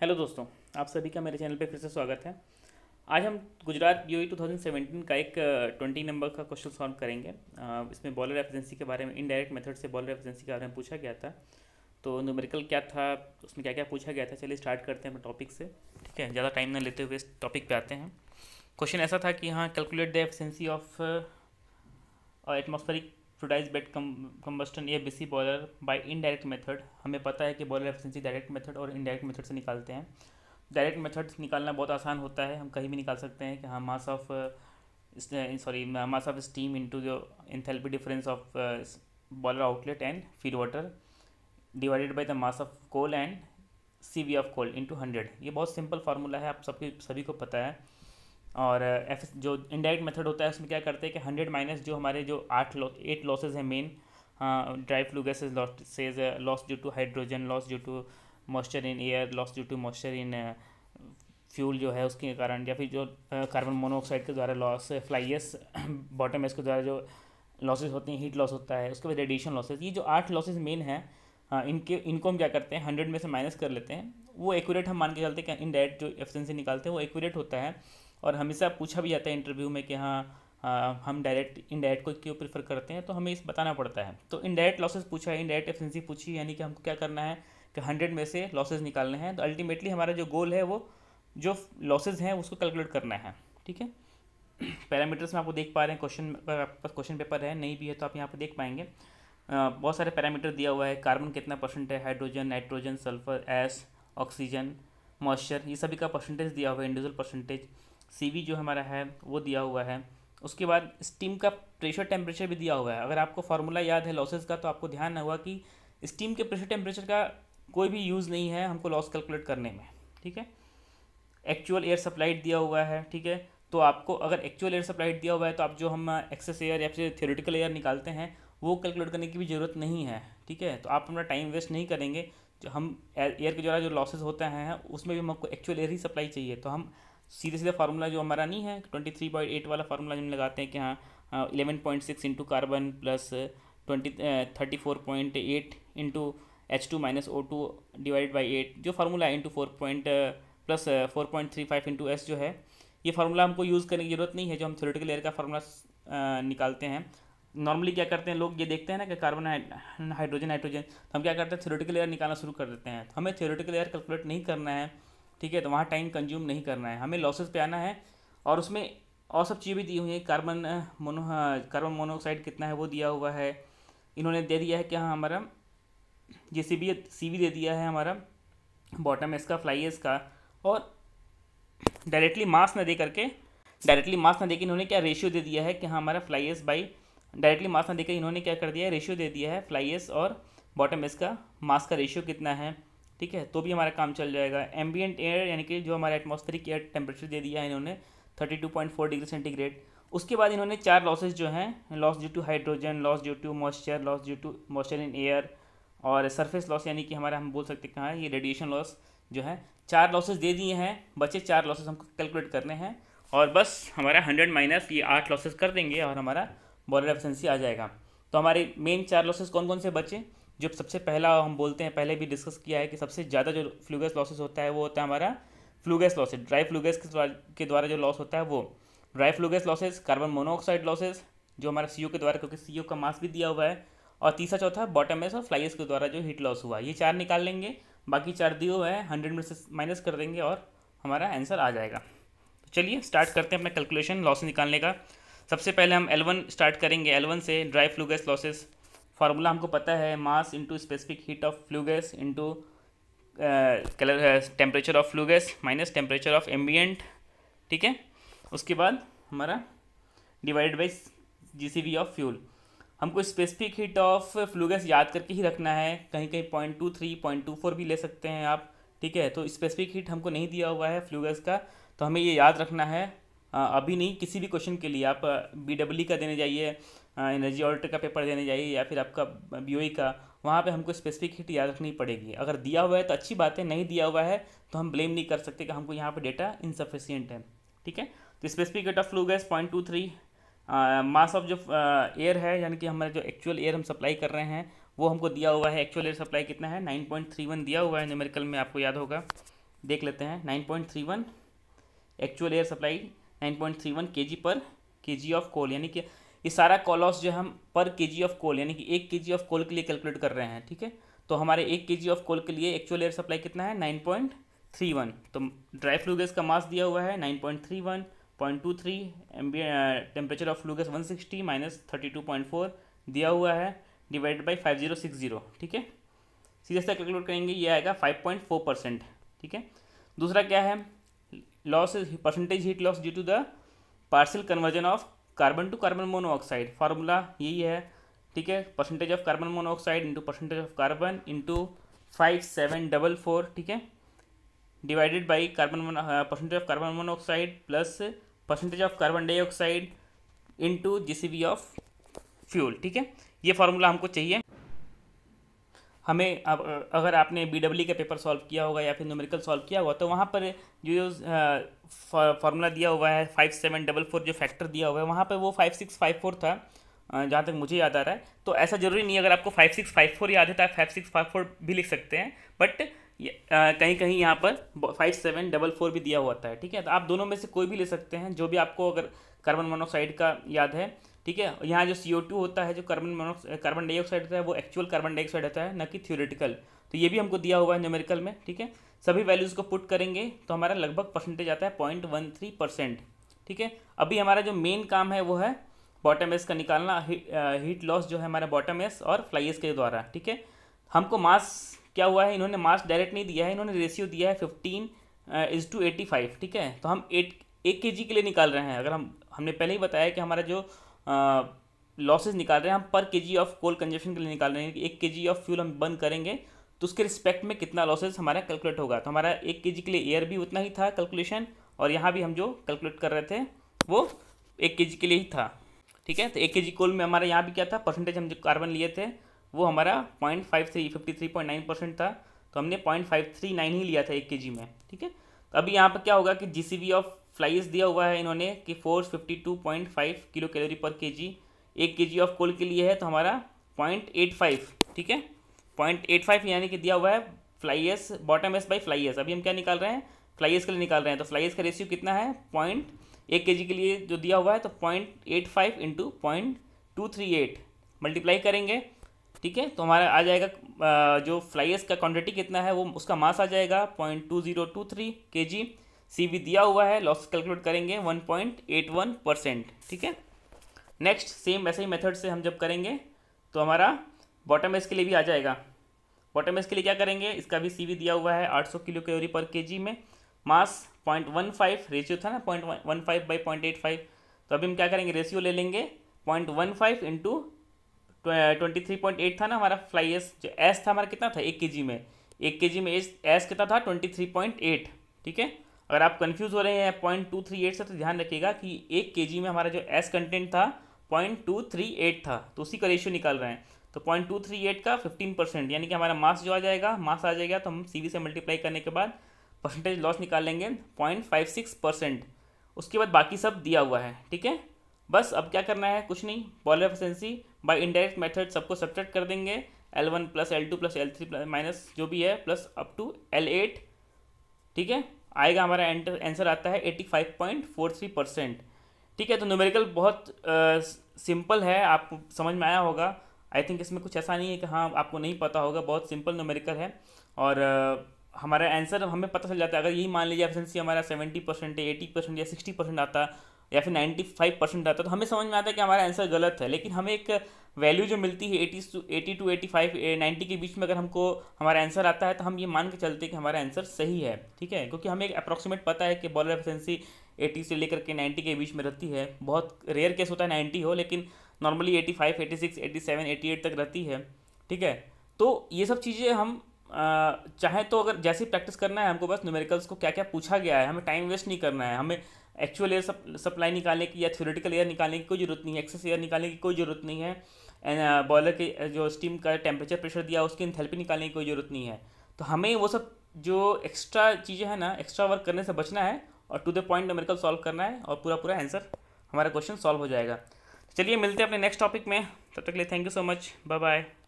Hello दोस्तों, आप सभी का मेरे चैनल पे फिर से स्वागत है। आज हम गुजरात यूई 2017 का एक 20 नंबर का क्वेश्चन सॉल्व करेंगे। इसमें बॉलर एफिशिएंसी के बारे में, इनडायरेक्ट मेथड से बॉलर एफिशिएंसी के बारे में पूछा गया था। तो न्यूमेरिकल क्या था, उसमें क्या क्या पूछा गया था, चलिए स्टार्ट करते हैं अपने टॉपिक से। ठीक है, ज़्यादा टाइम ना लेते हुए इस टॉपिक पे आते हैं। क्वेश्चन ऐसा था कि हाँ, calculate the efficiency of atmospheric fluidized bed combustion या BC boiler by indirect method. हमें पता है कि बॉयलर एफिशिएंसी डायरेक्ट मेथड और इनडायरेक्ट मेथड से निकालते हैं। डायरेक्ट मेथड निकालना बहुत आसान होता है, हम कहीं भी निकाल सकते हैं कि हाँ, मास ऑफ स्टीम इनटू जो enthalpy difference of boiler outlet and feed water divided by the mass of coal and CV of coal into 100। ये बहुत सिंपल फार्मूला है, आप सभी को पता है। और जो इनडायरेक्ट मेथड होता है उसमें क्या करते हैं कि 100 माइनस जो हमारे जो 8 लॉसेज हैं main, dry flue gases loss due to hydrogen, loss due to moisture in air, loss due to moisture in fuel जो है उसके कारण, या फिर जो कार्बन मोनोऑक्साइड के द्वारा लॉस, फ्लाइएस बॉटम एस के द्वारा जो लॉसेज होती हैं, हीट लॉस होता है, उसके बाद रेडिएशन लॉसेज। ये जो 8 लॉसेज मेन है, इनको हम क्या करते हैं 100 में से माइनस कर लेते हैं। वो एक्यूरेट हम मान के चलते हैं कि इनडायरेक्ट जो एफिशिएंसी निकालते हैं वो एक्यूरेट होता है। और हमेशा पूछा भी जाता है इंटरव्यू में कि हाँ, हम डायरेक्ट इनडायरेक्ट को क्यों प्रेफर करते हैं, तो हमें इस बताना पड़ता है। तो इनडायरेक्ट लॉसेज पूछा है, इनडायरेक्ट एफिशिएंसी पूछी, यानी कि हमको क्या करना है कि 100 में से लॉसेज निकालने हैं। तो अल्टीमेटली हमारा जो गोल है वो जो लॉसेज हैं उसको कैलकुलेट करना है। ठीक है, पैरामीटर्स में आपको देख पा रहे हैं, क्वेश्चन आपके पास क्वेश्चन पेपर है, नहीं भी है तो आप यहाँ पर देख पाएंगे। बहुत सारे पैरामीटर दिया हुआ है, कार्बन कितना परसेंट है, hydrogen, nitrogen, sulphur, S, oxygen, moisture, ये सभी का परसेंटेज दिया हुआ है, इंडिविजुअल परसेंटेज। CV जो हमारा है वो दिया हुआ है। उसके बाद स्टीम का प्रेशर टेम्परेचर भी दिया हुआ है। अगर आपको फार्मूला याद है लॉसेस का, तो आपको ध्यान हुआ कि स्टीम के प्रेशर टेम्परेचर का कोई भी यूज़ नहीं है हमको लॉस कैलकुलेट करने में। ठीक है, एक्चुअल एयर सप्लाइड दिया हुआ है। ठीक है, तो आपको अगर एक्चुअल एयर सप्लाइड दिया हुआ है तो आप जो हम एक्सेस एयर या फिर थ्योरेटिकल एयर निकालते हैं वो कैलकुलेट करने की भी ज़रूरत नहीं है। ठीक है, तो आप अपना टाइम वेस्ट नहीं करेंगे। जो हम एयर के द्वारा जो लॉसेज होते हैं उसमें भी हमको एक्चुअल एयर ही सप्लाई चाहिए, तो हम सीधे सीधे फार्मूला जो हमारा नहीं है 23/8 वाला फार्मूला जो हम लगाते हैं कि हाँ 11.6 into carbon plus 34.8 into H2 minus O2 divided by 8, जो फार्मूला है इंटू 4.35 इंटू एस जो है, ये फार्मूला हमको यूज़ करने की ज़रूरत नहीं है। जो हम थ्योरेटिकल एयर का फार्मूला निकालते हैं, नॉर्मली क्या करते हैं लोग, ये देखते हैं ना कि कार्बन, हाइड्रोजन, नाइट्रोजन, तो हम क्या करते हैं थ्योरेटिकल एयर निकालना शुरू कर देते हैं। तो हमें थ्योरेटिकल एयर कैलकुलेट नहीं करना है। ठीक है, तो वहाँ टाइम कंज्यूम नहीं करना है, हमें लॉसेस पे आना है। और उसमें और सब चीज़ें भी दी हुई हैं, कार्बन मोनोऑक्साइड कितना है वो दिया हुआ है। इन्होंने दे दिया है कि हाँ हमारा ये CV दे दिया है हमारा बॉटम इसका, फ्लाई का। और डायरेक्टली मास ना देके इन्होंने क्या रेशियो दे दिया है कि हाँ हमारा फ्लाई एस बाई, डायरेक्टली मास ना देकर इन्होंने क्या कर दिया है, रेशियो दे दिया है फ्लाई एस और बॉटम एस का मास का रेशियो कितना है। ठीक है, तो भी हमारा काम चल जाएगा। एम्बियंट एयर यानी कि जो हमारा एटमॉस्फेरिक एयर टेम्परेचर दे दिया है इन्होंने 32.4 डिग्री सेंटीग्रेड। उसके बाद इन्होंने 4 लॉसेज जो हैं, loss due to hydrogen, loss due to moisture, loss due to moisture in air, और सरफेस लॉस यानी कि हमारा हम बोल सकते हैं कहाँ ये रेडिएशन लॉस जो है। 4 लॉसेस दे दिए हैं, बचे 4 लॉसेस हमको कैलकुलेट करने हैं। और बस हमारा 100 माइनस ये 8 लॉसेस कर देंगे और हमारा बॉयलर एफिशिएंसी आ जाएगा। तो हमारे मेन 4 लॉसेस कौन कौन से बचे? जो सबसे पहला हम बोलते हैं, पहले भी डिस्कस किया है कि सबसे ज़्यादा जो फ्लू गैस लॉसेस होता है वो होता है हमारा flue gas losses, dry flue gas के द्वारा जो लॉस होता है वो dry flue gas losses, carbon monoxide losses जो हमारा CO के द्वारा, क्योंकि CO का मास भी दिया हुआ है, और तीसरा चौथा बॉटम एस और फ्लाई एस के द्वारा जो हीट लॉस हुआ। ये 4 निकाल लेंगे, बाकी 4 दिए हुए हैं 100 में से माइनस कर देंगे और हमारा आंसर आ जाएगा। तो चलिए स्टार्ट करते हैं अपना कैलकुलेशन लॉस निकालने का। सबसे पहले हम L1 स्टार्ट करेंगे। L1 से dry flue gas losses, formula हमको पता है, mass into specific heat of flue gas into temperature of flue gas minus temperature of ambient. ठीक है, उसके बाद हमारा divided by GCV of fuel. हमको specific heat of flue gas याद करके ही रखना है, कहीं कहीं 0.23 0.24 भी ले सकते हैं आप। ठीक है, तो स्पेसिफिक हीट हमको नहीं दिया हुआ है फ्लू गैस का, तो हमें ये याद रखना है। अभी नहीं, किसी भी क्वेश्चन के लिए आप BEE का देने जाइए, एनर्जी ऑडिटर का पेपर देने जाइए, या फिर आपका BOE का, वहाँ पे हमको स्पेसिफिक हीट याद रखनी पड़ेगी। अगर दिया हुआ है तो अच्छी बात है, नहीं दिया हुआ है तो हम ब्लेम नहीं कर सकते कि हमको यहाँ पे डेटा इनसफिशियंट है। ठीक है, तो specific heat of flue gas 0.23, mass of जो एयर है, यानी कि हमारे जो एक्चुअल एयर हम सप्लाई कर रहे हैं वो हमको दिया हुआ है। एक्चुअल एयर सप्लाई कितना है 9.31 दिया हुआ है न्यूमेरिकल में, आपको याद होगा देख लेते हैं। 9.31 एक्चुअल एयर सप्लाई 9.31 kg पर kg ऑफ कोल, यानी कि ये सारा कॉलॉस जो हम पर kg ऑफ कोल यानी कि 1 kg ऑफ कोल के लिए कैलकुलेट कर रहे हैं, ठीक है। तो हमारे 1 kg ऑफ कोल के लिए एक्चुअल एयर सप्लाई कितना है 9.31। तो ड्राई फ्लू गैस का मास दिया हुआ है 9.31, 0.23, temperature of flue gas 160 minus 32.4 दिया हुआ है, डिवाइडेड बाई 5060, ठीक है। सीधे से कैलकुलेट करेंगे, ये आएगा 5.4%, ठीक है। दूसरा क्या है, loss percentage heat loss due to the partial conversion of carbon to carbon monoxide, formula यही है, ठीक है। Percentage of carbon monoxide into percentage of carbon into 5744, ठीक है, divided by percentage of carbon monoxide plus percentage of carbon dioxide into GCV of fuel, ठीक है। ये formula हमको चाहिए। हमें अब अगर आपने BEE का पेपर सॉल्व किया होगा या फिर न्यूमेरिकल सॉल्व किया होगा तो वहाँ पर जो फार्मूला दिया हुआ है 5744, जो फैक्टर दिया हुआ है वहाँ पर वो 5654 था, जहाँ तक मुझे याद आ रहा है। तो ऐसा ज़रूरी नहीं है, अगर आपको 5654 याद है तो आप 5654 भी लिख सकते हैं, बट कहीं कहीं यहाँ पर 5744 भी दिया हुआ था, ठीक है। तो आप दोनों में से कोई भी ले सकते हैं, जो भी आपको अगर कार्बन मोनोऑक्साइड का याद है, ठीक है। यहाँ जो CO2 होता है, जो कार्बन डाइऑक्साइड होता है, वो एक्चुअल कार्बन डाइऑक्साइड होता है, न कि थ्योरेटिकल। तो ये भी हमको दिया हुआ है न्यूमेरिकल में, ठीक है। सभी वैल्यूज़ को पुट करेंगे तो हमारा लगभग परसेंटेज आता है 0.13%, ठीक है। अभी हमारा जो मेन काम है वो है बॉटम एस का निकालना, हीट लॉस जो है हमारा बॉटम एस और फ्लाई एस के द्वारा, ठीक है। हमको मास क्या हुआ है, इन्होंने मास डायरेक्ट नहीं दिया है, इन्होंने रेशियो दिया है 15:85, ठीक है। तो हम 1 kg के लिए निकाल रहे हैं। अगर हमने पहले ही बताया कि हमारा जो लॉसेज निकाल रहे हैं हम पर केजी ऑफ कोल कंजप्शन के लिए निकाल रहे हैं कि 1 kg ऑफ फ्यूल हम बर्न करेंगे तो उसके रिस्पेक्ट में कितना लॉसेज हमारा कैलकुलेट होगा। तो हमारा 1 kg के लिए एयर भी उतना ही था कैलकुलेशन, और यहाँ भी हम जो कैलकुलेट कर रहे थे वो 1 kg के लिए ही था, ठीक है। तो 1 kg कोल में हमारा यहाँ भी क्या था, परसेंटेज हम जो कार्बन लिए थे वो हमारा 53.9% था, तो हमने 0.539 ही लिया था 1 kg में, ठीक है। तो अभी यहाँ पर क्या होगा कि जीसीवी ऑफ फ्लाइज दिया हुआ है इन्होंने कि 452.5 किलो कैलोरी पर केजी 1 kg ऑफ कोल के लिए है, तो हमारा 0.85, ठीक है, 0.85 यानी कि दिया हुआ है fly ash bottom S by fly ash. अभी हम क्या निकाल रहे हैं, फ्लाई एस के लिए निकाल रहे हैं। तो फ्लाई एस का रेशियो कितना है 1 kg के लिए जो दिया हुआ है, तो 0.85 इंटू 0.238 मल्टीप्लाई करेंगे, ठीक है। तो हमारा आ जाएगा जो फ्लाई एस का क्वान्टिटी कितना है वो उसका मास आ जाएगा 0.2023 kg। CV दिया हुआ है, लॉस कैलकुलेट करेंगे 1.81%, ठीक है। नेक्स्ट सेम वैसे ही मेथड से हम जब करेंगे तो हमारा बॉटम एस के लिए भी आ जाएगा। बॉटम एस के लिए क्या करेंगे, इसका भी CV दिया हुआ है 800 किलो कैलोरी पर केजी में, मास 0.15, रेशियो था ना 0.15 बाई 0.85। तो अभी हम क्या करेंगे, रेशियो ले लेंगे 0.15 इंटू 23.8 था ना हमारा फ्लाई एस। जो एस था हमारा कितना था 1 kg में, 1 kg में एस कितना था 23.8, ठीक है। अगर आप कंफ्यूज हो रहे हैं 0.238 से तो ध्यान रखिएगा कि 1 kg में हमारा जो एस कंटेंट था 0.238 था, तो उसी का रेशियो निकाल रहे हैं। तो 0.238 का 15% यानी कि हमारा मास जो आ जाएगा, मास आ जाएगा तो हम CV से मल्टीप्लाई करने के बाद परसेंटेज लॉस निकाल लेंगे 0.56%। उसके बाद बाकी सब दिया हुआ है, ठीक है। बस अब क्या करना है, कुछ नहीं, boiler efficiency by indirect method सबको सब्ट्रैक्ट कर देंगे, L1 plus L2 plus L3 minus जो भी है प्लस अप टू L8, ठीक है। आएगा हमारा आंसर आता है 85.43%, ठीक है। तो न्यूमेरिकल बहुत सिंपल है, आपको समझ में आया होगा। आई थिंक इसमें कुछ ऐसा नहीं है कि हाँ आपको नहीं पता होगा, बहुत सिंपल न्यूमेरिकल है। और हमारा आंसर हमें पता चल जाता है। अगर यही मान लीजिए एफिशिएंसी हमारा 70% या 80% या 60% आता या फिर 95% आता तो हमें समझ में आता है कि हमारा आंसर गलत है। लेकिन हमें एक वैल्यू जो मिलती है 80 टू 85 90 के बीच में अगर हमको हमारा आंसर आता है तो हम ये मान के चलते हैं कि हमारा आंसर सही है, ठीक है। क्योंकि हमें एक अप्रॉक्सीमेट पता है कि बॉयलर एफिशिएंसी 80 से लेकर के 90 के बीच में रहती है। बहुत रेयर केस होता है 90 हो, लेकिन नॉर्मली 85, 86, 87, 88 तक रहती है, ठीक है। तो ये सब चीज़ें हम चाहे तो अगर जैसे प्रैक्टिस करना है हमको, बस न्यूमेरिकल्स को क्या क्या पूछा गया है, हमें टाइम वेस्ट नहीं करना है। हमें एक्चुअल एयर सप्लाई निकालने की या थ्योरेटिकल एयर निकालने की कोई ज़रूरत नहीं है, एक्सेस एयर निकालने की कोई ज़रूरत नहीं है, बॉयलर के जो स्टीम का टेम्परेचर प्रेशर दिया उसकी एंथैल्पी निकालने की कोई ज़रूरत नहीं है। तो हमें वो सब जो एक्स्ट्रा चीज़ें हैं ना, एक्स्ट्रा वर्क करने से बचना है और to the point numerical solve करना है और पूरा आंसर हमारा क्वेश्चन सॉल्व हो जाएगा। चलिए मिलते हैं अपने नेक्स्ट टॉपिक में, तब तक के लिए thank you so much, bye bye.